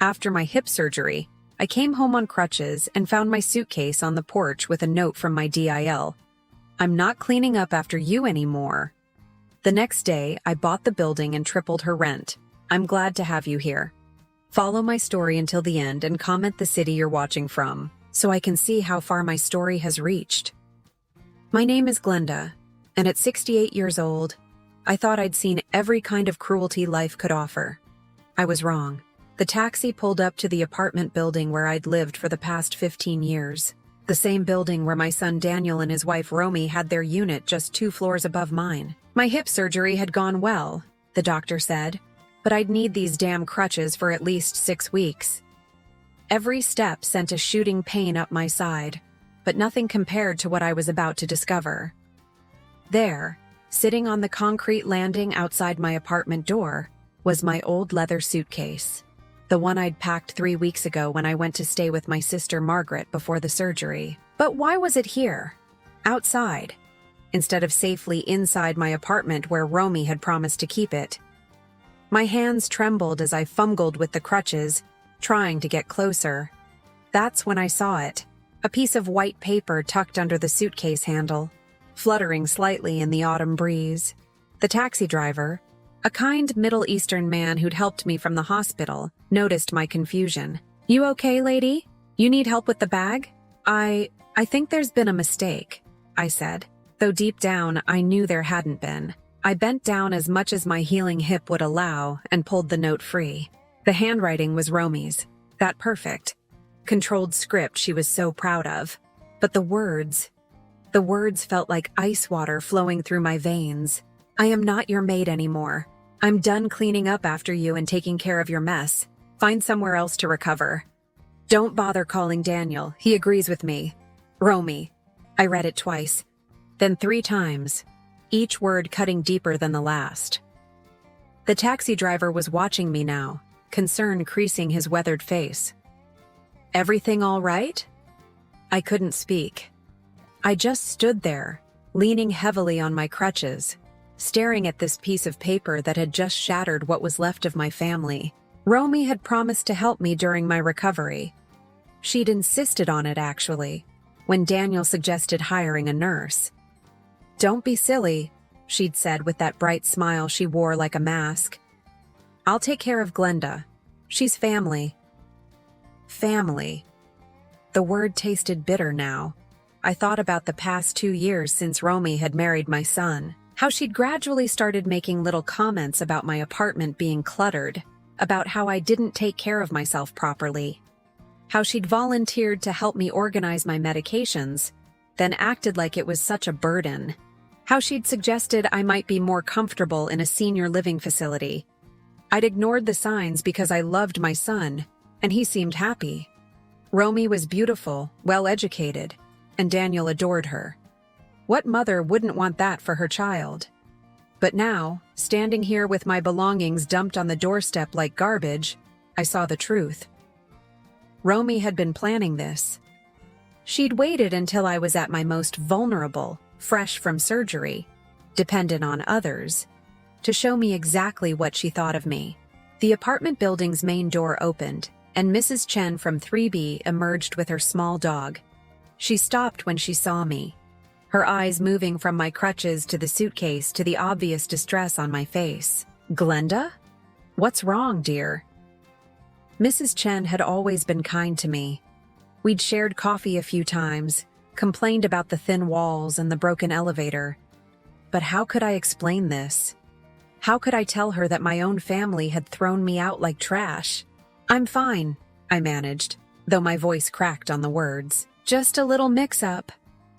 After my hip surgery, I came home on crutches and found my suitcase on the porch with a note from my DIL. "I'm not cleaning up after you anymore." The next day, I bought the building and tripled her rent. I'm glad to have you here. Follow my story until the end and comment the city you're watching from, so I can see how far my story has reached. My name is Glenda, and at 68 years old, I thought I'd seen every kind of cruelty life could offer. I was wrong. The taxi pulled up to the apartment building where I'd lived for the past 15 years. The same building where my son Daniel and his wife Romy had their unit just 2 floors above mine. My hip surgery had gone well, the doctor said, but I'd need these damn crutches for at least 6 weeks. Every step sent a shooting pain up my side, but nothing compared to what I was about to discover. There, sitting on the concrete landing outside my apartment door, was my old leather suitcase. The one I'd packed 3 weeks ago when I went to stay with my sister Margaret before the surgery. But why was it here? Outside, instead of safely inside my apartment where Romy had promised to keep it. My hands trembled as I fumbled with the crutches, trying to get closer. That's when I saw it, a piece of white paper tucked under the suitcase handle, fluttering slightly in the autumn breeze. The taxi driver, a kind Middle Eastern man who'd helped me from the hospital, noticed my confusion. "You okay, lady? You need help with the bag?" I think there's been a mistake," I said, though deep down I knew there hadn't been. I bent down as much as my healing hip would allow and pulled the note free. The handwriting was Romy's, that perfect, controlled script she was so proud of. But the words felt like ice water flowing through my veins. "I am not your maid anymore. I'm done cleaning up after you and taking care of your mess. Find somewhere else to recover. Don't bother calling Daniel, he agrees with me. Romy." I read it twice, then 3 times, each word cutting deeper than the last. The taxi driver was watching me now, concern creasing his weathered face. "Everything all right?" I couldn't speak. I just stood there, leaning heavily on my crutches, staring at this piece of paper that had just shattered what was left of my family. Romy had promised to help me during my recovery. She'd insisted on it, actually, when Daniel suggested hiring a nurse. "Don't be silly," she'd said with that bright smile she wore like a mask. "I'll take care of Glenda. She's family." Family. The word tasted bitter now. I thought about the past 2 years since Romy had married my son. How she'd gradually started making little comments about my apartment being cluttered, about how I didn't take care of myself properly. How she'd volunteered to help me organize my medications, then acted like it was such a burden. How she'd suggested I might be more comfortable in a senior living facility. I'd ignored the signs because I loved my son, and he seemed happy. Romy was beautiful, well-educated, and Daniel adored her. What mother wouldn't want that for her child? But now, standing here with my belongings dumped on the doorstep like garbage, I saw the truth. Romy had been planning this. She'd waited until I was at my most vulnerable, fresh from surgery, dependent on others, to show me exactly what she thought of me. The apartment building's main door opened, and Mrs. Chen from 3B emerged with her small dog. She stopped when she saw me, her eyes moving from my crutches to the suitcase to the obvious distress on my face. "Glenda? What's wrong, dear?" Mrs. Chen had always been kind to me. We'd shared coffee a few times, complained about the thin walls and the broken elevator. But how could I explain this? How could I tell her that my own family had thrown me out like trash? "I'm fine," I managed, though my voice cracked on the words. "Just a little mix-up."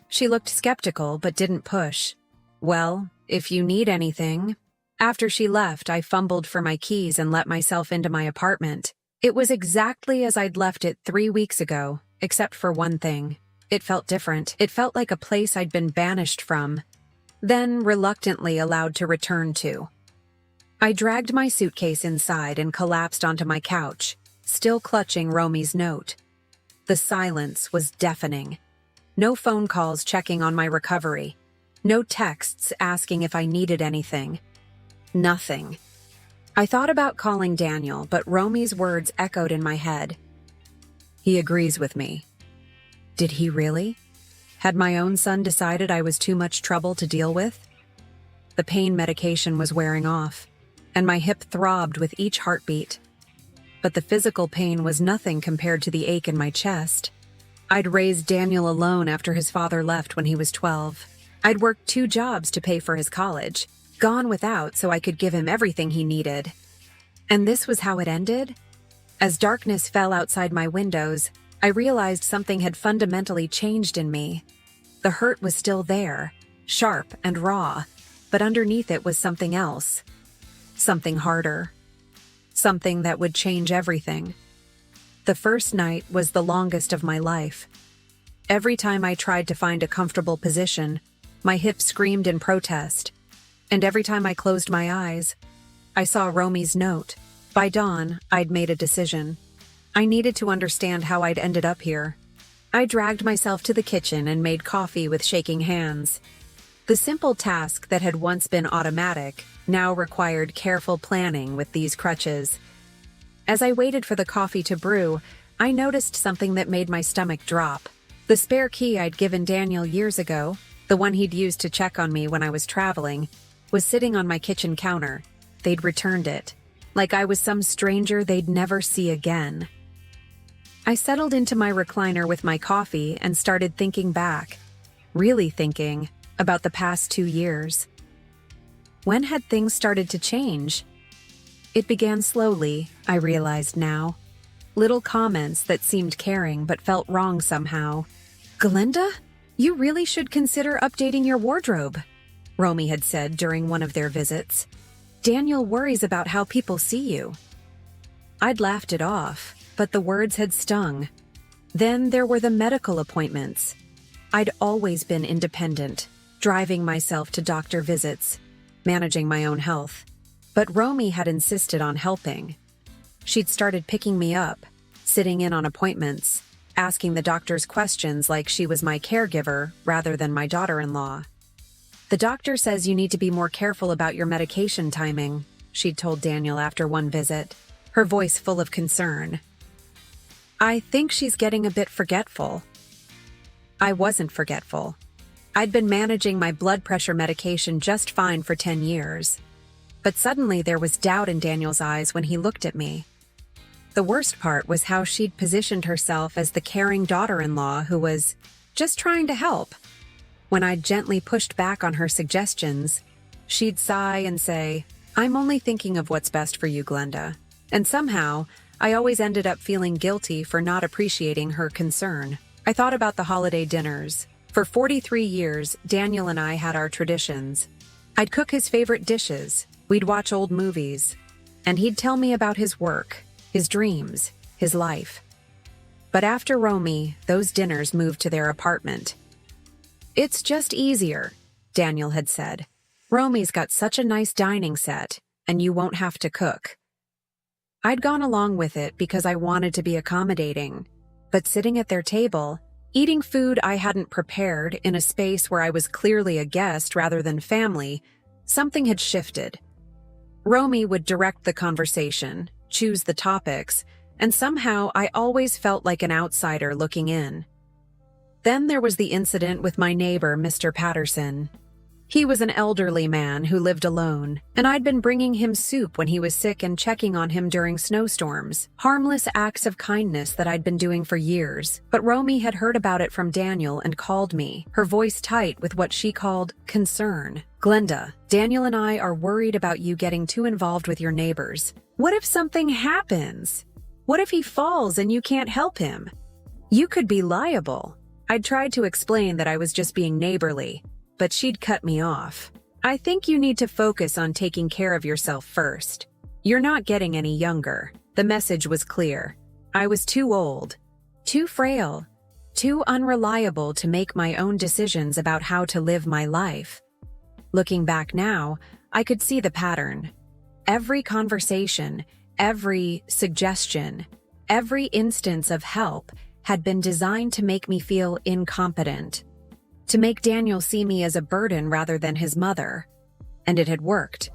She looked skeptical but didn't push. "Well, if you need anything." After she left, I fumbled for my keys and let myself into my apartment. It was exactly as I'd left it 3 weeks ago, except for one thing. It felt different. It felt like a place I'd been banished from, then reluctantly allowed to return to. I dragged my suitcase inside and collapsed onto my couch, still clutching Romy's note. The silence was deafening. No phone calls checking on my recovery. No texts asking if I needed anything. Nothing. I thought about calling Daniel, but Romy's words echoed in my head. He agrees with me. Did he really? Had my own son decided I was too much trouble to deal with? The pain medication was wearing off, and my hip throbbed with each heartbeat. But the physical pain was nothing compared to the ache in my chest. I'd raised Daniel alone after his father left when he was 12. I'd worked 2 jobs to pay for his college, gone without so I could give him everything he needed. And this was how it ended? As darkness fell outside my windows, I realized something had fundamentally changed in me. The hurt was still there, sharp and raw, but underneath it was something else. Something harder. Something that would change everything. The first night was the longest of my life. Every time I tried to find a comfortable position, my hip screamed in protest. And every time I closed my eyes, I saw Romy's note. By dawn, I'd made a decision. I needed to understand how I'd ended up here. I dragged myself to the kitchen and made coffee with shaking hands. The simple task that had once been automatic now required careful planning with these crutches. As I waited for the coffee to brew, I noticed something that made my stomach drop. The spare key I'd given Daniel years ago, the one he'd used to check on me when I was traveling, was sitting on my kitchen counter. They'd returned it, like I was some stranger they'd never see again. I settled into my recliner with my coffee and started thinking back, really thinking, about the past 2 years. When had things started to change? It began slowly, I realized now. Little comments that seemed caring but felt wrong somehow. "Glenda, you really should consider updating your wardrobe," Romy had said during one of their visits. "Daniel worries about how people see you." I'd laughed it off, but the words had stung. Then there were the medical appointments. I'd always been independent, driving myself to doctor visits, managing my own health. But Romy had insisted on helping. She'd started picking me up, sitting in on appointments, asking the doctors questions like she was my caregiver rather than my daughter-in-law. "The doctor says you need to be more careful about your medication timing," she'd told Daniel after one visit, her voice full of concern. "I think she's getting a bit forgetful." I wasn't forgetful. I'd been managing my blood pressure medication just fine for 10 years. But suddenly there was doubt in Daniel's eyes when he looked at me. The worst part was how she'd positioned herself as the caring daughter-in-law who was just trying to help. When I gently pushed back on her suggestions, she'd sigh and say, "I'm only thinking of what's best for you, Glenda." And somehow, I always ended up feeling guilty for not appreciating her concern. I thought about the holiday dinners. For 43 years, Daniel and I had our traditions. I'd cook his favorite dishes, we'd watch old movies, and he'd tell me about his work, his dreams, his life. But after Romy, those dinners moved to their apartment. "It's just easier," Daniel had said. "Romy's got such a nice dining set, and you won't have to cook." I'd gone along with it because I wanted to be accommodating, but sitting at their table, eating food I hadn't prepared in a space where I was clearly a guest rather than family, something had shifted. Romy would direct the conversation, choose the topics, and somehow I always felt like an outsider looking in. Then there was the incident with my neighbor, Mr. Patterson. He was an elderly man who lived alone, and I'd been bringing him soup when he was sick and checking on him during snowstorms. Harmless acts of kindness that I'd been doing for years. But Romy had heard about it from Daniel and called me, her voice tight with what she called concern. "Glenda, Daniel and I are worried about you getting too involved with your neighbors. What if something happens? What if he falls and you can't help him? You could be liable." I'd tried to explain that I was just being neighborly, but she'd cut me off. "I think you need to focus on taking care of yourself first. You're not getting any younger." The message was clear. I was too old, too frail, too unreliable to make my own decisions about how to live my life. Looking back now, I could see the pattern. Every conversation, every suggestion, every instance of help had been designed to make me feel incompetent, to make Daniel see me as a burden rather than his mother. And it had worked.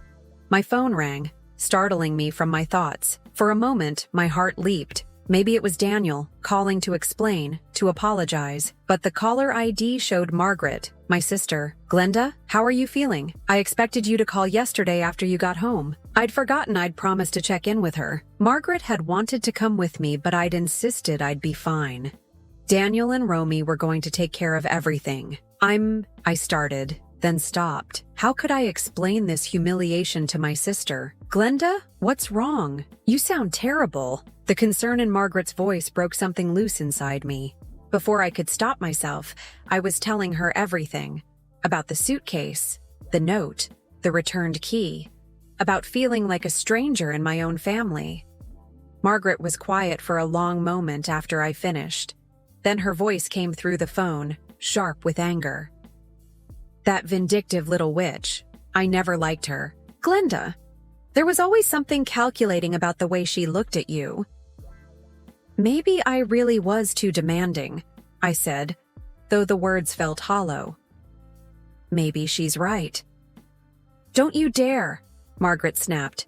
My phone rang, startling me from my thoughts. For a moment, my heart leaped. Maybe it was Daniel, calling to explain, to apologize. But the caller ID showed Margaret, my sister. "Glenda, how are you feeling? I expected you to call yesterday after you got home. I'd forgotten I'd promised to check in with her." Margaret had wanted to come with me, but I'd insisted I'd be fine. Daniel and Romy were going to take care of everything. I started, then stopped. How could I explain this humiliation to my sister? "Glenda, what's wrong? You sound terrible." The concern in Margaret's voice broke something loose inside me. Before I could stop myself, I was telling her everything. About the suitcase, the note, the returned key, about feeling like a stranger in my own family. Margaret was quiet for a long moment after I finished. Then her voice came through the phone, sharp with anger. "That vindictive little witch. I never liked her. Glenda, there was always something calculating about the way she looked at you." "Maybe I really was too demanding," I said, though the words felt hollow. "Maybe she's right." "Don't you dare," Margaret snapped.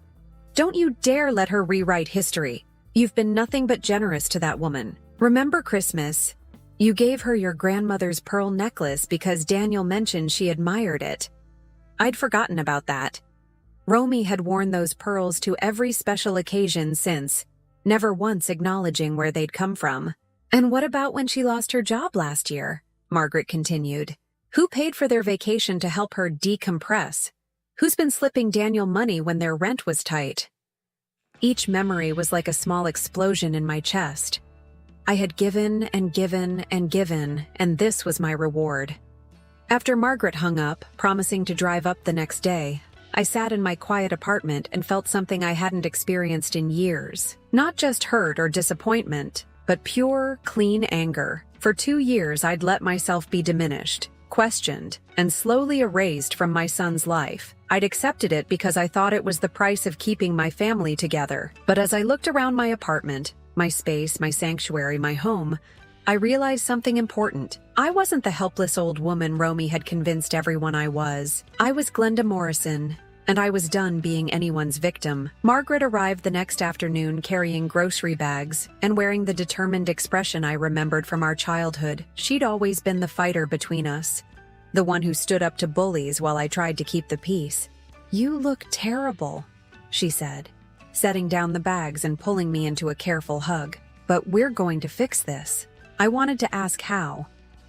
"Don't you dare let her rewrite history. You've been nothing but generous to that woman. Remember Christmas? You gave her your grandmother's pearl necklace because Daniel mentioned she admired it. I'd forgotten about that. Romy had worn those pearls to every special occasion since, never once acknowledging where they'd come from. And what about when she lost her job last year?" Margaret continued. "Who paid for their vacation to help her decompress? Who's been slipping Daniel money when their rent was tight?" Each memory was like a small explosion in my chest. I had given and given and given, and this was my reward. After Margaret hung up, promising to drive up the next day, I sat in my quiet apartment and felt something I hadn't experienced in years. Not just hurt or disappointment, but pure, clean anger. For 2 years I'd let myself be diminished, questioned, and slowly erased from my son's life. I'd accepted it because I thought it was the price of keeping my family together. But as I looked around my apartment, my space, my sanctuary, my home, I realized something important. I wasn't the helpless old woman Romy had convinced everyone I was. I was Glenda Morrison, and I was done being anyone's victim. Margaret arrived the next afternoon carrying grocery bags and wearing the determined expression I remembered from our childhood. She'd always been the fighter between us, the one who stood up to bullies while I tried to keep the peace. "You look terrible," she said, setting down the bags and pulling me into a careful hug. "But we're going to fix this." I wanted to ask how,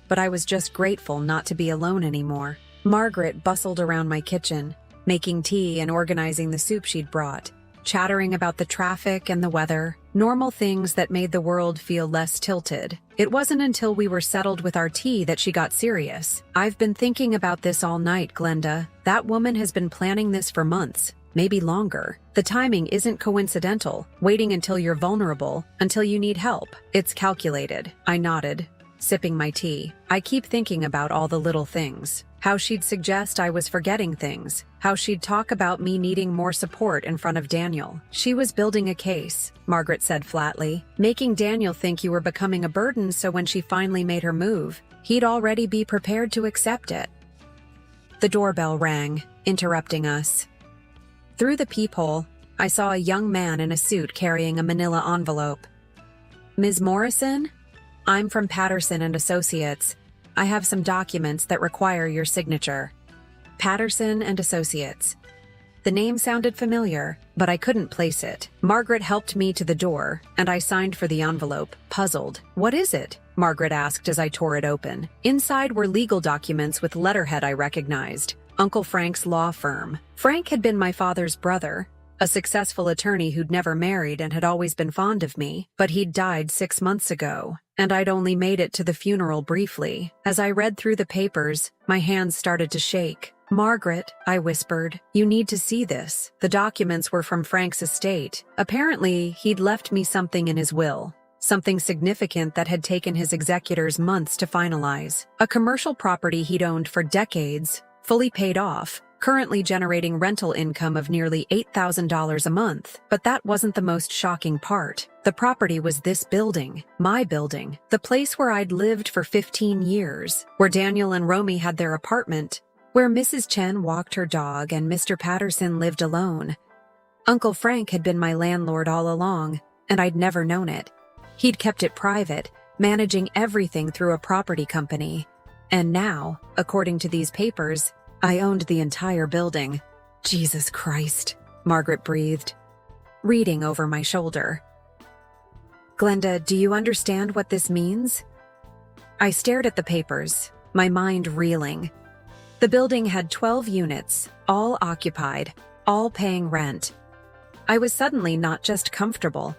but I was just grateful not to be alone anymore. Margaret bustled around my kitchen, making tea and organizing the soup she'd brought, chattering about the traffic and the weather, normal things that made the world feel less tilted. It wasn't until we were settled with our tea that she got serious. "I've been thinking about this all night, Glenda. That woman has been planning this for months, maybe longer. The timing isn't coincidental, waiting until you're vulnerable, until you need help. It's calculated." I nodded, sipping my tea. I keep thinking about all the little things. How she'd suggest I was forgetting things. How she'd talk about me needing more support in front of Daniel. "She was building a case," Margaret said flatly, "making Daniel think you were becoming a burden so when she finally made her move, he'd already be prepared to accept it." The doorbell rang, interrupting us. Through the peephole, I saw a young man in a suit carrying a manila envelope. "Ms. Morrison? I'm from Patterson and Associates. I have some documents that require your signature." Patterson and Associates. The name sounded familiar, but I couldn't place it. Margaret helped me to the door, and I signed for the envelope, puzzled. "What is it?" Margaret asked as I tore it open. Inside were legal documents with letterhead I recognized. Uncle Frank's law firm. Frank had been my father's brother, a successful attorney who'd never married and had always been fond of me, but he'd died 6 months ago, and I'd only made it to the funeral briefly. As I read through the papers, my hands started to shake. "Margaret," I whispered, "you need to see this." The documents were from Frank's estate. Apparently, he'd left me something in his will. Something significant that had taken his executors months to finalize. A commercial property he'd owned for decades, fully paid off, currently generating rental income of nearly $8,000 a month. But that wasn't the most shocking part. The property was this building, my building, the place where I'd lived for 15 years, where Daniel and Romy had their apartment, where Mrs. Chen walked her dog and Mr. Patterson lived alone. Uncle Frank had been my landlord all along, and I'd never known it. He'd kept it private, managing everything through a property company. And now, according to these papers, I owned the entire building. Jesus Christ, Margaret breathed, reading over my shoulder. Glenda, do you understand what this means? I stared at the papers, my mind reeling. The building had 12 units, all occupied, all paying rent. I was suddenly not just comfortable.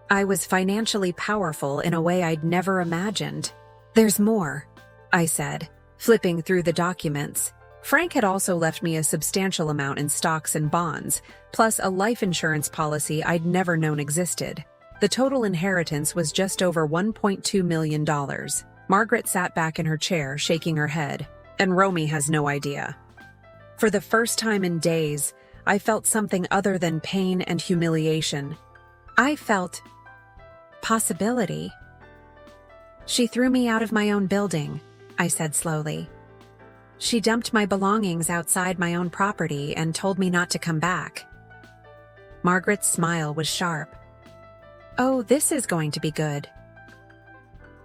I was financially powerful in a way I'd never imagined. There's more, I said, flipping through the documents. Frank had also left me a substantial amount in stocks and bonds, plus a life insurance policy I'd never known existed. The total inheritance was just over $1.2 million. Margaret sat back in her chair, shaking her head, and Romy has no idea. For the first time in days, I felt something other than pain and humiliation. I felt possibility. She threw me out of my own building, I said slowly. She dumped my belongings outside my own property and told me not to come back. Margaret's smile was sharp. Oh, this is going to be good.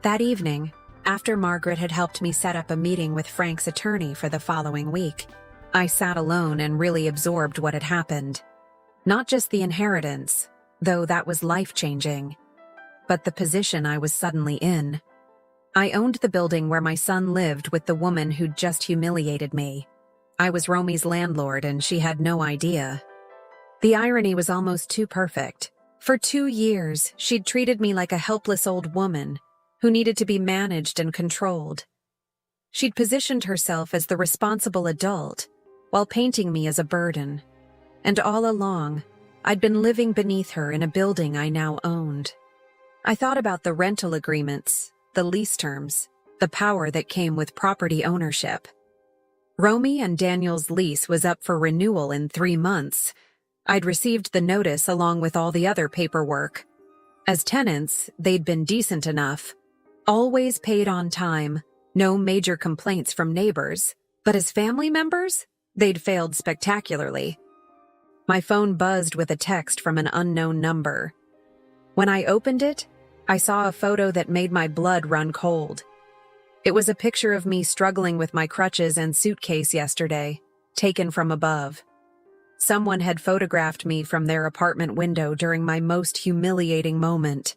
That evening, after Margaret had helped me set up a meeting with Frank's attorney for the following week, I sat alone and really absorbed what had happened. Not just the inheritance, though that was life-changing, but the position I was suddenly in. I owned the building where my son lived with the woman who'd just humiliated me. I was Romy's landlord and she had no idea. The irony was almost too perfect. For 2 years, she'd treated me like a helpless old woman who needed to be managed and controlled. She'd positioned herself as the responsible adult while painting me as a burden. And all along, I'd been living beneath her in a building I now owned. I thought about the rental agreements, the lease terms, the power that came with property ownership. Romy and Daniel's lease was up for renewal in 3 months. I'd received the notice along with all the other paperwork. As tenants, they'd been decent enough. Always paid on time, no major complaints from neighbors. But as family members, they'd failed spectacularly. My phone buzzed with a text from an unknown number. When I opened it, I saw a photo that made my blood run cold. It was a picture of me struggling with my crutches and suitcase yesterday, taken from above. Someone had photographed me from their apartment window during my most humiliating moment.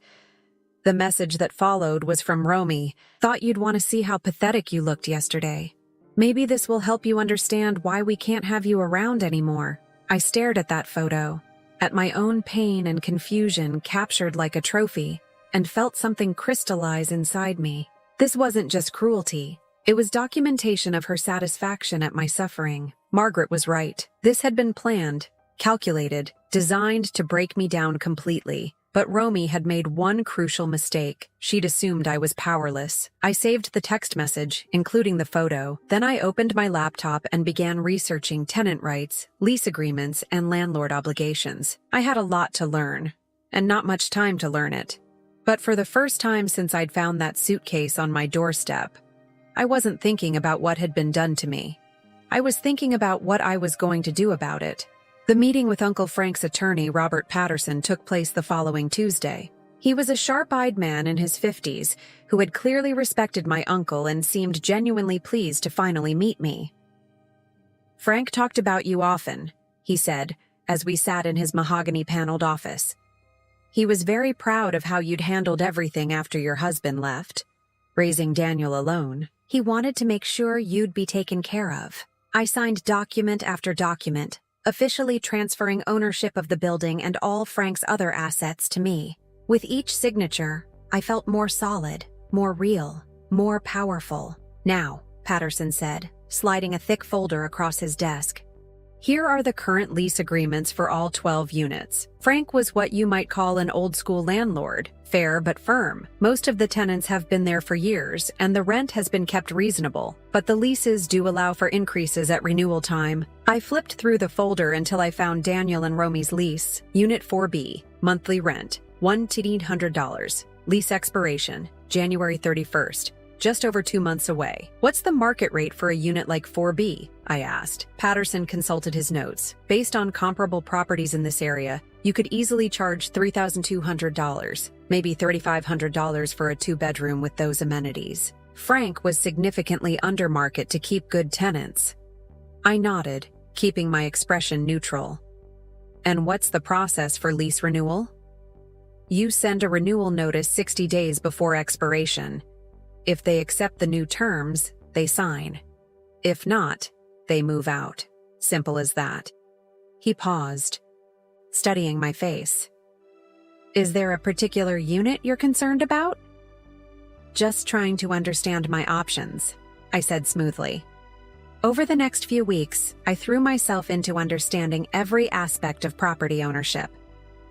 The message that followed was from Romy. Thought you'd want to see how pathetic you looked yesterday. Maybe this will help you understand why we can't have you around anymore. I stared at that photo, at my own pain and confusion captured like a trophy, and felt something crystallize inside me. This wasn't just cruelty. It was documentation of her satisfaction at my suffering. Margaret was right. This had been planned, calculated, designed to break me down completely. But Romy had made one crucial mistake. She'd assumed I was powerless. I saved the text message, including the photo. Then I opened my laptop and began researching tenant rights, lease agreements, and landlord obligations. I had a lot to learn, and not much time to learn it. But for the first time since I'd found that suitcase on my doorstep, I wasn't thinking about what had been done to me. I was thinking about what I was going to do about it. The meeting with Uncle Frank's attorney, Robert Patterson, took place the following Tuesday. He was a sharp-eyed man in his 50s who had clearly respected my uncle and seemed genuinely pleased to finally meet me. "Frank talked about you often," he said, as we sat in his mahogany-paneled office. "He was very proud of how you'd handled everything after your husband left, raising Daniel alone. He wanted to make sure you'd be taken care of." I signed document after document, officially transferring ownership of the building and all Frank's other assets to me. With each signature, I felt more solid, more real, more powerful. "Now," Patterson said, sliding a thick folder across his desk. "Here are the current lease agreements for all 12 units. Frank was what you might call an old-school landlord, fair but firm. Most of the tenants have been there for years, and the rent has been kept reasonable, but the leases do allow for increases at renewal time." I flipped through the folder until I found Daniel and Romy's lease. Unit 4B, monthly rent, $1,800. Lease expiration, January 31st. just over 2 months away. What's the market rate for a unit like 4B? I asked. Patterson consulted his notes. Based on comparable properties in this area, you could easily charge $3,200, maybe $3,500 for a 2-bedroom with those amenities. Frank was significantly under market to keep good tenants. I nodded, keeping my expression neutral. And what's the process for lease renewal? You send a renewal notice 60 days before expiration. If they accept the new terms, they sign. If not, they move out. Simple as that. He paused, studying my face. Is there a particular unit you're concerned about? Just trying to understand my options, I said smoothly. Over the next few weeks, I threw myself into understanding every aspect of property ownership.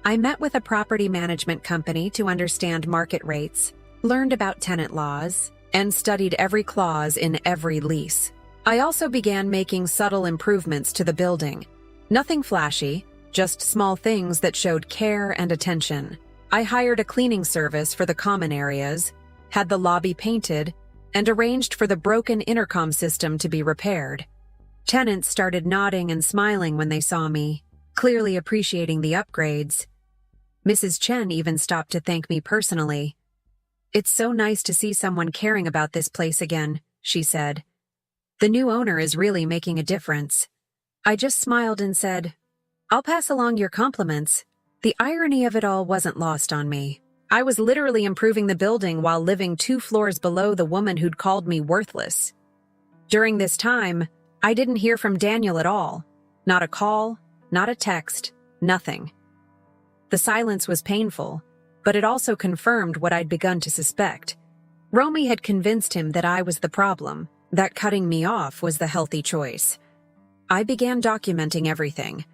I met with a property management company to understand market rates, learned about tenant laws, and studied every clause in every lease. I also began making subtle improvements to the building. Nothing flashy, just small things that showed care and attention. I hired a cleaning service for the common areas, had the lobby painted, and arranged for the broken intercom system to be repaired. Tenants started nodding and smiling when they saw me, clearly appreciating the upgrades. Mrs. Chen even stopped to thank me personally. It's so nice to see someone caring about this place again, she said. The new owner is really making a difference. I just smiled and said, I'll pass along your compliments. The irony of it all wasn't lost on me. I was literally improving the building while living 2 floors below the woman who'd called me worthless. During this time, I didn't hear from Daniel at all. Not a call, not a text, nothing. The silence was painful, but it also confirmed what I'd begun to suspect. Romy had convinced him that I was the problem, that cutting me off was the healthy choice. I began documenting everything.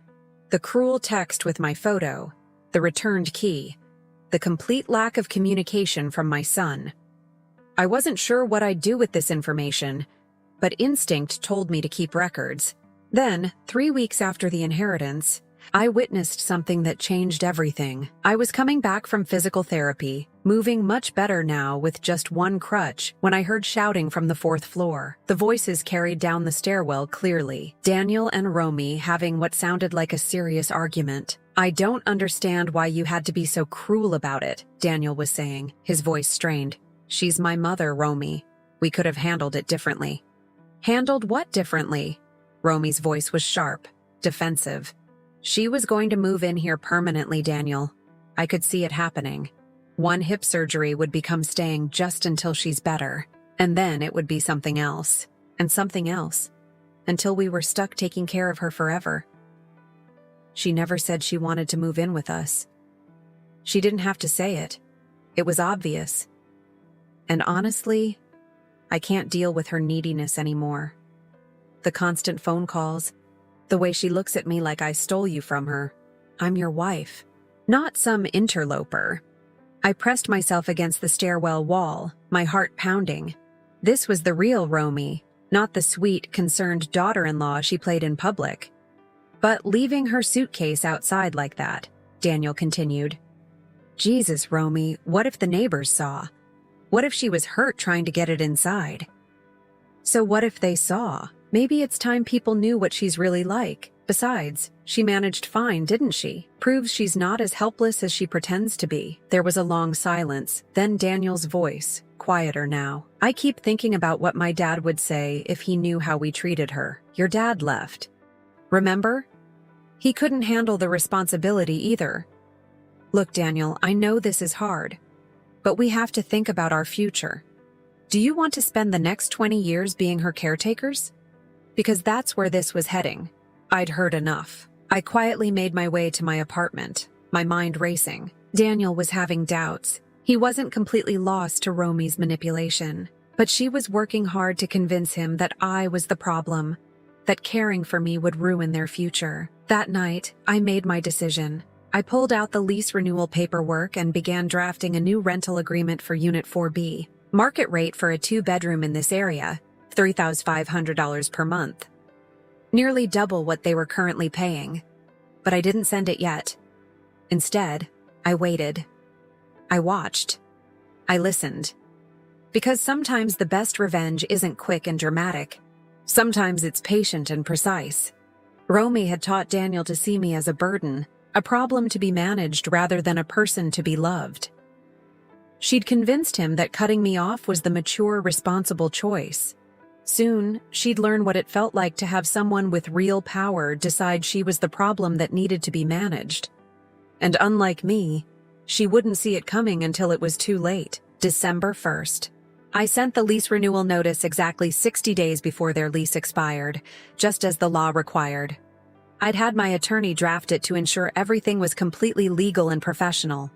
The cruel text with my photo, the returned key, the complete lack of communication from my son. I wasn't sure what I'd do with this information, but instinct told me to keep records. Then, 3 weeks after the inheritance, I witnessed something that changed everything. I was coming back from physical therapy, moving much better now with just 1 crutch, when I heard shouting from the 4th floor. The voices carried down the stairwell clearly. Daniel and Romy having what sounded like a serious argument. I don't understand why you had to be so cruel about it, Daniel was saying, his voice strained. She's my mother, Romy. We could have handled it differently. Handled what differently? Romy's voice was sharp, defensive. She was going to move in here permanently, Daniel. I could see it happening. 1 hip surgery would become staying just until she's better, and then it would be something else, and something else, until we were stuck taking care of her forever. She never said she wanted to move in with us. She didn't have to say it. It was obvious. And honestly, I can't deal with her neediness anymore. The constant phone calls, the way she looks at me like I stole you from her. I'm your wife, not some interloper. I pressed myself against the stairwell wall, my heart pounding. This was the real Romy, not the sweet, concerned daughter-in-law she played in public. But leaving her suitcase outside like that, Daniel continued. Jesus, Romy, what if the neighbors saw? What if she was hurt trying to get it inside? So what if they saw? Maybe it's time people knew what she's really like. Besides, she managed fine, didn't she? Proves she's not as helpless as she pretends to be. There was a long silence, then Daniel's voice, quieter now. I keep thinking about what my dad would say if he knew how we treated her. Your dad left. Remember? He couldn't handle the responsibility either. Look, Daniel, I know this is hard, but we have to think about our future. Do you want to spend the next 20 years being her caretakers? Because that's where this was heading. I'd heard enough. I quietly made my way to my apartment, my mind racing. Daniel was having doubts. He wasn't completely lost to Romy's manipulation, but she was working hard to convince him that I was the problem, that caring for me would ruin their future. That night, I made my decision. I pulled out the lease renewal paperwork and began drafting a new rental agreement for Unit 4B. Market rate for a 2-bedroom in this area, $3,500 per month. Nearly double what they were currently paying. But I didn't send it yet. Instead, I waited. I watched. I listened. Because sometimes the best revenge isn't quick and dramatic. Sometimes it's patient and precise. Romy had taught Daniel to see me as a burden, a problem to be managed rather than a person to be loved. She'd convinced him that cutting me off was the mature, responsible choice. Soon, she'd learn what it felt like to have someone with real power decide she was the problem that needed to be managed. And unlike me, she wouldn't see it coming until it was too late. December 1st. I sent the lease renewal notice exactly 60 days before their lease expired, just as the law required. I'd had my attorney draft it to ensure everything was completely legal and professional.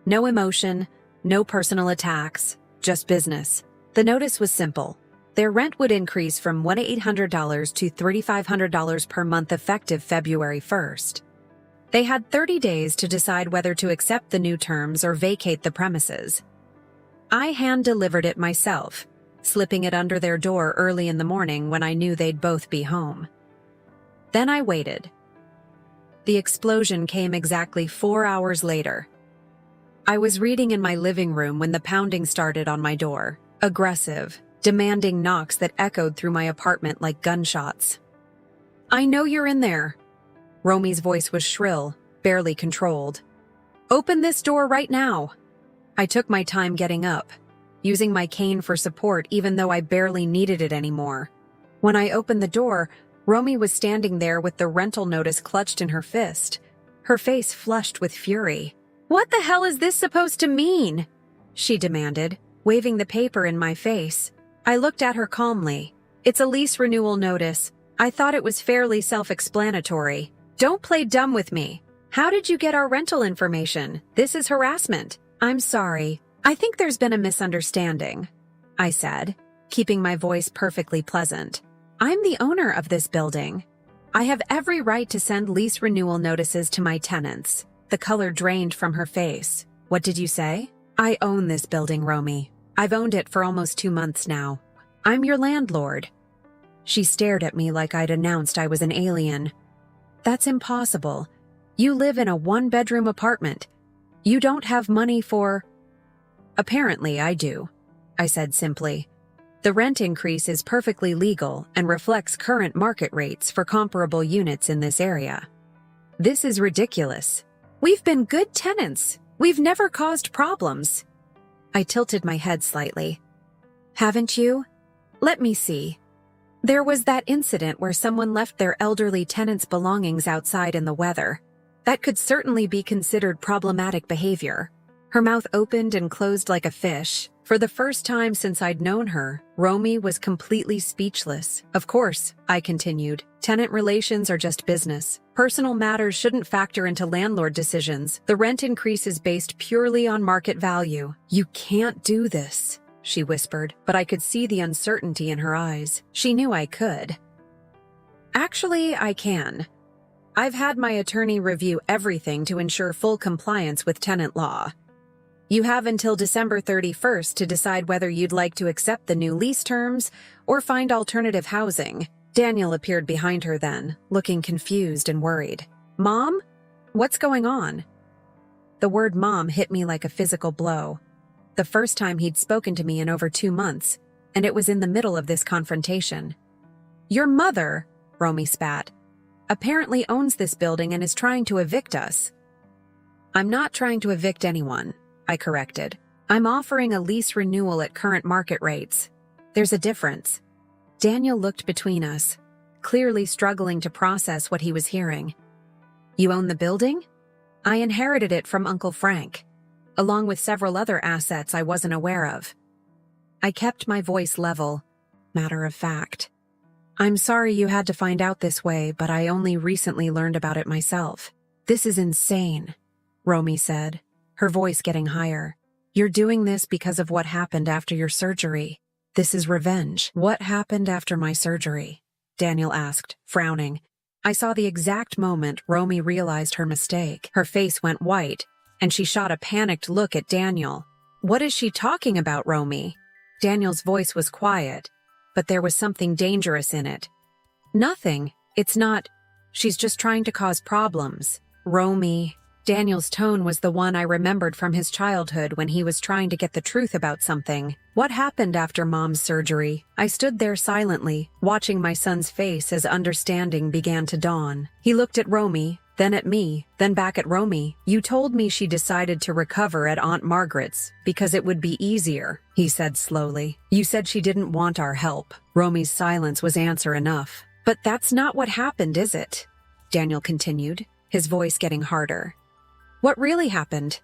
No emotion, no personal attacks, just business. The notice was simple. Their rent would increase from $1,800 to $3,500 per month effective February 1st. They had 30 days to decide whether to accept the new terms or vacate the premises. I hand-delivered it myself, slipping it under their door early in the morning when I knew they'd both be home. Then I waited. The explosion came exactly 4 hours later. I was reading in my living room when the pounding started on my door, aggressive, demanding knocks that echoed through my apartment like gunshots. "I know you're in there." Romy's voice was shrill, barely controlled. "Open this door right now." I took my time getting up, using my cane for support even though I barely needed it anymore. When I opened the door, Romy was standing there with the rental notice clutched in her fist, her face flushed with fury. "What the hell is this supposed to mean?" she demanded, waving the paper in my face. I looked at her calmly. "It's a lease renewal notice. I thought it was fairly self-explanatory. Don't play dumb with me. How did you get our rental information? This is harassment." "I'm sorry. I think there's been a misunderstanding," I said, keeping my voice perfectly pleasant. "I'm the owner of this building. I have every right to send lease renewal notices to my tenants." The color drained from her face. "What did you say?" "I own this building, Romy. I've owned it for almost 2 months now. I'm your landlord." She stared at me like I'd announced I was an alien. "That's impossible. You live in a 1-bedroom apartment. You don't have money for—" "Apparently I do," I said simply. "The rent increase is perfectly legal and reflects current market rates for comparable units in this area. This is ridiculous. We've been good tenants. We've never caused problems." I tilted my head slightly. "Haven't you? Let me see. There was that incident where someone left their elderly tenant's belongings outside in the weather. That could certainly be considered problematic behavior." Her mouth opened and closed like a fish. For the first time since I'd known her, Romy was completely speechless. "Of course," I continued, "tenant relations are just business. Personal matters shouldn't factor into landlord decisions. The rent increase is based purely on market value." "You can't do this," she whispered, but I could see the uncertainty in her eyes. She knew I could. "Actually, I can. I've had my attorney review everything to ensure full compliance with tenant law. You have until December 31st to decide whether you'd like to accept the new lease terms or find alternative housing." Daniel appeared behind her then, looking confused and worried. "Mom? What's going on?" The word mom hit me like a physical blow. The first time he'd spoken to me in over 2 months, and it was in the middle of this confrontation. "Your mother," Romy spat, "apparently owns this building and is trying to evict us." "I'm not trying to evict anyone," I corrected. "I'm offering a lease renewal at current market rates. There's a difference." Daniel looked between us, clearly struggling to process what he was hearing. "You own the building?" "I inherited it from Uncle Frank, along with several other assets I wasn't aware of." I kept my voice level, matter of fact. "I'm sorry you had to find out this way, but I only recently learned about it myself." "This is insane," Romy said, her voice getting higher. "You're doing this because of what happened after your surgery. This is revenge." "What happened after my surgery?" Daniel asked, frowning. I saw the exact moment Romy realized her mistake. Her face went white, and she shot a panicked look at Daniel. "What is she talking about, Romy?" Daniel's voice was quiet, but there was something dangerous in it. "Nothing. It's not. She's just trying to cause problems." "Romy," Daniel's tone was the one I remembered from his childhood when he was trying to get the truth about something. What happened after Mom's surgery? I stood there silently, watching my son's face as understanding began to dawn. He looked at Romy, then at me, then back at Romy. You told me she decided to recover at Aunt Margaret's because it would be easier, he said slowly. You said she didn't want our help. Romy's silence was answer enough. But that's not what happened, is it? Daniel continued, his voice getting harder. What really happened?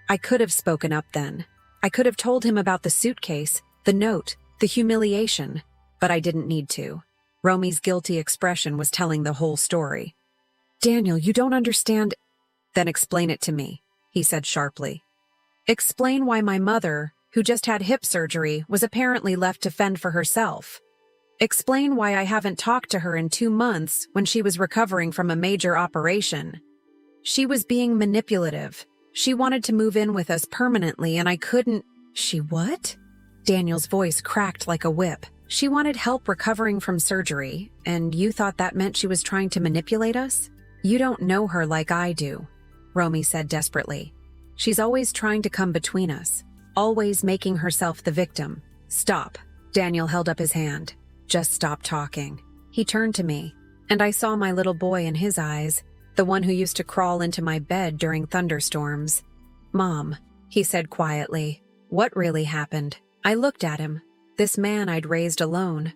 I could have spoken up then. I could have told him about the suitcase, the note, the humiliation, but I didn't need to. Romy's guilty expression was telling the whole story. Daniel, you don't understand. Then explain it to me, he said sharply. Explain why my mother, who just had hip surgery, was apparently left to fend for herself. Explain why I haven't talked to her in 2 months when she was recovering from a major operation. She was being manipulative. She wanted to move in with us permanently and I couldn't. She what? Daniel's voice cracked like a whip. She wanted help recovering from surgery, and you thought that meant she was trying to manipulate us? You don't know her like I do, Romy said desperately. She's always trying to come between us, always making herself the victim. Stop. Daniel held up his hand. Just stop talking. He turned to me, and I saw my little boy in his eyes, the one who used to crawl into my bed during thunderstorms. Mom, he said quietly, what really happened? I looked at him, this man I'd raised alone,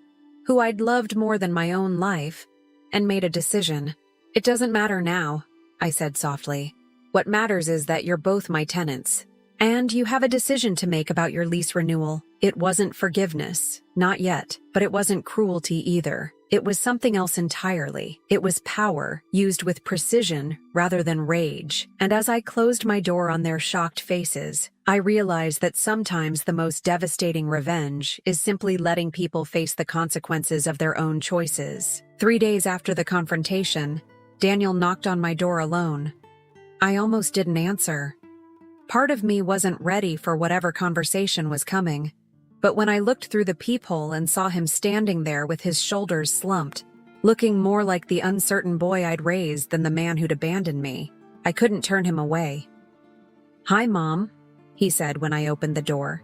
who I'd loved more than my own life, and made a decision. It doesn't matter now, I said softly. What matters is that you're both my tenants, and you have a decision to make about your lease renewal. It wasn't forgiveness, not yet, but it wasn't cruelty either. It was something else entirely. It was power, used with precision rather than rage. And as I closed my door on their shocked faces, I realized that sometimes the most devastating revenge is simply letting people face the consequences of their own choices. 3 days after the confrontation, Daniel knocked on my door alone. I almost didn't answer. Part of me wasn't ready for whatever conversation was coming. But when I looked through the peephole and saw him standing there with his shoulders slumped, looking more like the uncertain boy I'd raised than the man who'd abandoned me, I couldn't turn him away. Hi, Mom, he said when I opened the door.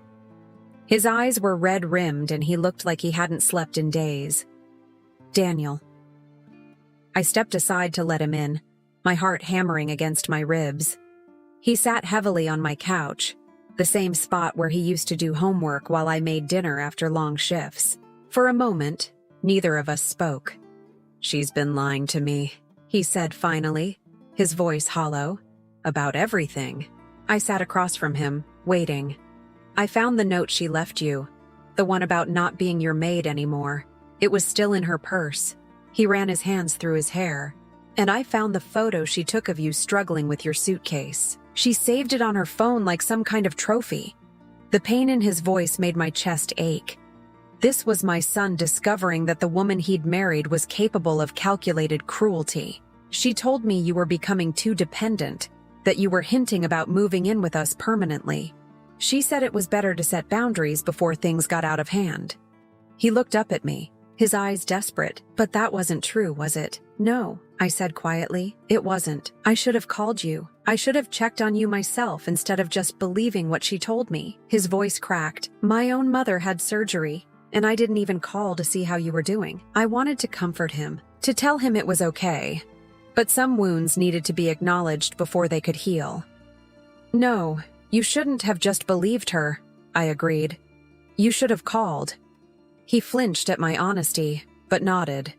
His eyes were red-rimmed and he looked like he hadn't slept in days. Daniel. I stepped aside to let him in, my heart hammering against my ribs. He sat heavily on my couch, the same spot where he used to do homework while I made dinner after long shifts. For a moment, neither of us spoke. She's been lying to me, he said finally, his voice hollow. About everything. I sat across from him, waiting. I found the note she left you, the one about not being your maid anymore. It was still in her purse. He ran his hands through his hair. And I found the photo she took of you struggling with your suitcase. She saved it on her phone like some kind of trophy. The pain in his voice made my chest ache. This was my son discovering that the woman he'd married was capable of calculated cruelty. She told me you were becoming too dependent, that you were hinting about moving in with us permanently. She said it was better to set boundaries before things got out of hand. He looked up at me, his eyes desperate. But that wasn't true, was it? No, I said quietly. It wasn't. I should have called you. I should have checked on you myself instead of just believing what she told me. His voice cracked. My own mother had surgery, and I didn't even call to see how you were doing. I wanted to comfort him, to tell him it was okay. But some wounds needed to be acknowledged before they could heal. No, you shouldn't have just believed her, I agreed. You should have called. He flinched at my honesty, but nodded.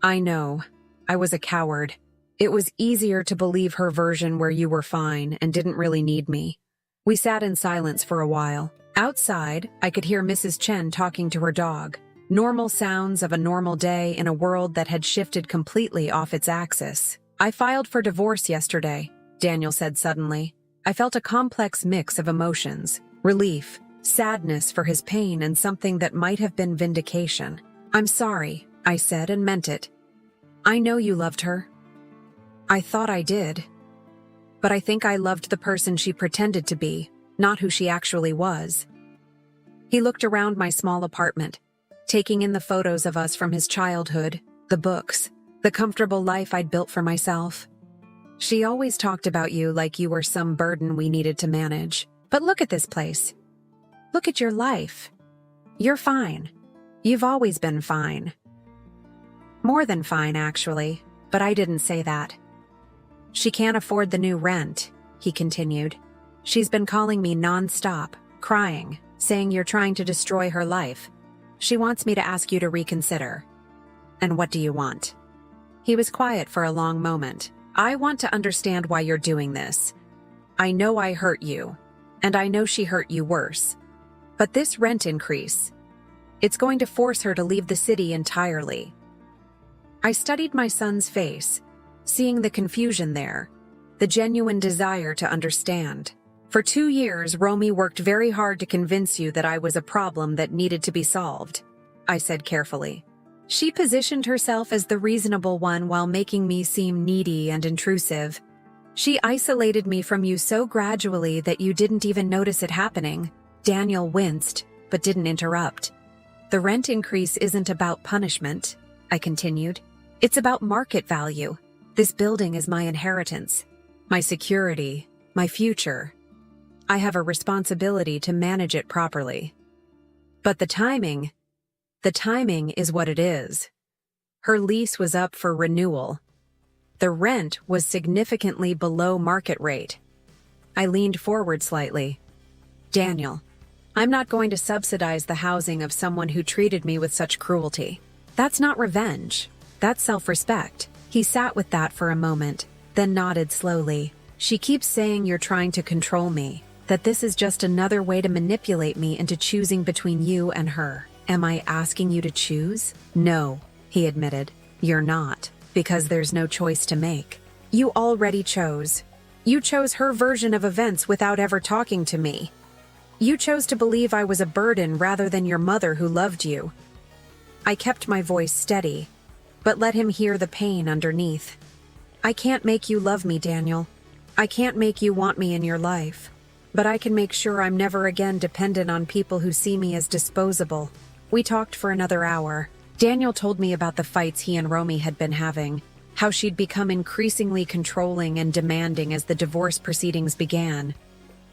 I know. I was a coward. It was easier to believe her version where you were fine and didn't really need me. We sat in silence for a while. Outside, I could hear Mrs. Chen talking to her dog. Normal sounds of a normal day in a world that had shifted completely off its axis. I filed for divorce yesterday, Daniel said suddenly. I felt a complex mix of emotions. Relief, sadness for his pain, and something that might have been vindication. I'm sorry, I said and meant it. I know you loved her. I thought I did. But I think I loved the person she pretended to be, not who she actually was. He looked around my small apartment, taking in the photos of us from his childhood, the books, the comfortable life I'd built for myself. She always talked about you like you were some burden we needed to manage. But look at this place. Look at your life. You're fine. You've always been fine. More than fine, actually, but I didn't say that. She can't afford the new rent, he continued. She's been calling me non-stop, crying, saying you're trying to destroy her life. She wants me to ask you to reconsider. And what do you want? He was quiet for a long moment. I want to understand why you're doing this. I know I hurt you, and I know she hurt you worse. But this rent increase, it's going to force her to leave the city entirely. I studied my son's face, seeing the confusion there, the genuine desire to understand. For 2 years, Romy worked very hard to convince you that I was a problem that needed to be solved, I said carefully. She positioned herself as the reasonable one while making me seem needy and intrusive. She isolated me from you so gradually that you didn't even notice it happening. Daniel winced, but didn't interrupt. The rent increase isn't about punishment, I continued. It's about market value. This building is my inheritance, my security, my future. I have a responsibility to manage it properly. But the timing is what it is. Her lease was up for renewal. The rent was significantly below market rate. I leaned forward slightly. Daniel, I'm not going to subsidize the housing of someone who treated me with such cruelty. That's not revenge. That's self-respect. He sat with that for a moment, then nodded slowly. She keeps saying you're trying to control me, that this is just another way to manipulate me into choosing between you and her. Am I asking you to choose? No, he admitted. You're not, because there's no choice to make. You already chose. You chose her version of events without ever talking to me. You chose to believe I was a burden rather than your mother who loved you. I kept my voice steady, but let him hear the pain underneath. I can't make you love me, Daniel. I can't make you want me in your life. But I can make sure I'm never again dependent on people who see me as disposable. We talked for another hour. Daniel told me about the fights he and Romy had been having, how she'd become increasingly controlling and demanding as the divorce proceedings began,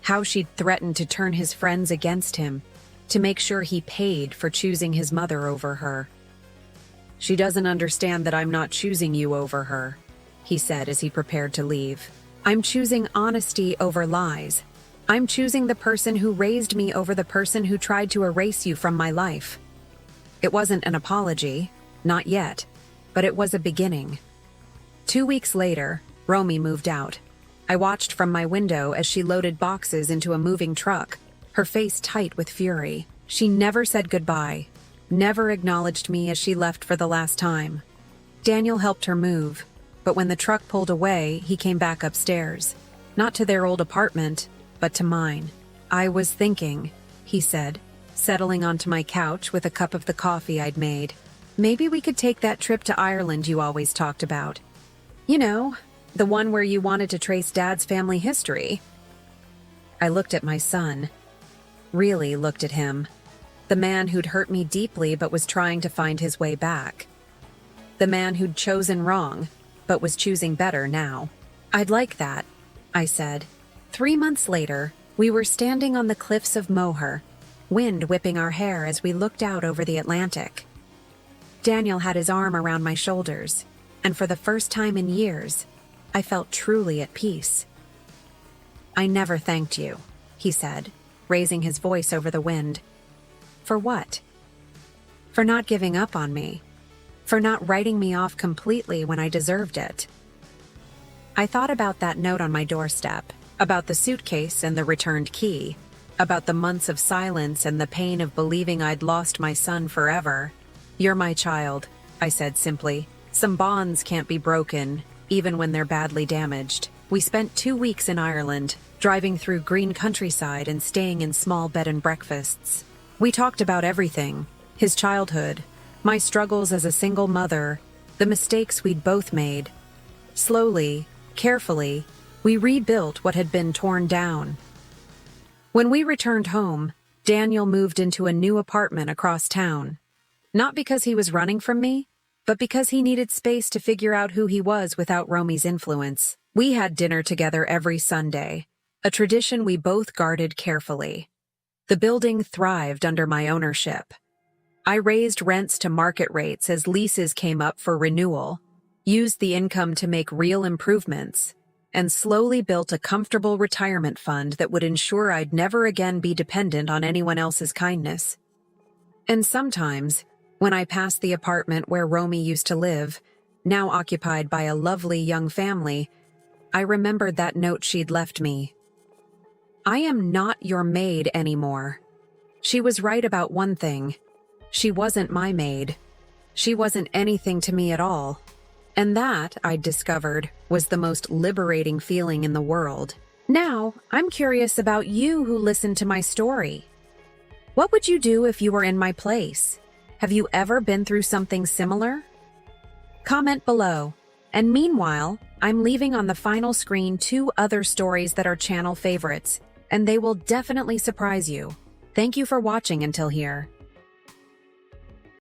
how she'd threatened to turn his friends against him, to make sure he paid for choosing his mother over her. She doesn't understand that I'm not choosing you over her, he said as he prepared to leave. I'm choosing honesty over lies. I'm choosing the person who raised me over the person who tried to erase you from my life. It wasn't an apology, not yet, but it was a beginning. 2 weeks later, Romy moved out. I watched from my window as she loaded boxes into a moving truck, her face tight with fury. She never said goodbye, never acknowledged me as she left for the last time. Daniel helped her move, but when the truck pulled away, he came back upstairs. Not to their old apartment, but to mine. I was thinking, he said, settling onto my couch with a cup of the coffee I'd made. Maybe we could take that trip to Ireland you always talked about. You know, the one where you wanted to trace Dad's family history. I looked at my son. Really looked at him. The man who'd hurt me deeply but was trying to find his way back. The man who'd chosen wrong, but was choosing better now. I'd like that, I said. 3 months later, we were standing on the cliffs of Moher, wind whipping our hair as we looked out over the Atlantic. Daniel had his arm around my shoulders, and for the first time in years, I felt truly at peace. I never thanked you, he said, raising his voice over the wind. For what? For not giving up on me. For not writing me off completely when I deserved it. I thought about that note on my doorstep, about the suitcase and the returned key, about the months of silence and the pain of believing I'd lost my son forever. You're my child, I said simply. Some bonds can't be broken, even when they're badly damaged. We spent 2 weeks in Ireland, driving through green countryside and staying in small bed and breakfasts. We talked about everything, his childhood, my struggles as a single mother, the mistakes we'd both made. Slowly, carefully, we rebuilt what had been torn down. When we returned home, Daniel moved into a new apartment across town. Not because he was running from me, but because he needed space to figure out who he was without Romy's influence. We had dinner together every Sunday, a tradition we both guarded carefully. The building thrived under my ownership. I raised rents to market rates as leases came up for renewal, used the income to make real improvements, and slowly built a comfortable retirement fund that would ensure I'd never again be dependent on anyone else's kindness. And sometimes, when I passed the apartment where Romy used to live, now occupied by a lovely young family, I remembered that note she'd left me. I am not your maid anymore. She was right about one thing. She wasn't my maid. She wasn't anything to me at all. And that, I'd discovered, was the most liberating feeling in the world. Now, I'm curious about you who listened to my story. What would you do if you were in my place? Have you ever been through something similar? Comment below. And meanwhile, I'm leaving on the final screen 2 other stories that are channel favorites, and they will definitely surprise you. Thank you for watching until here.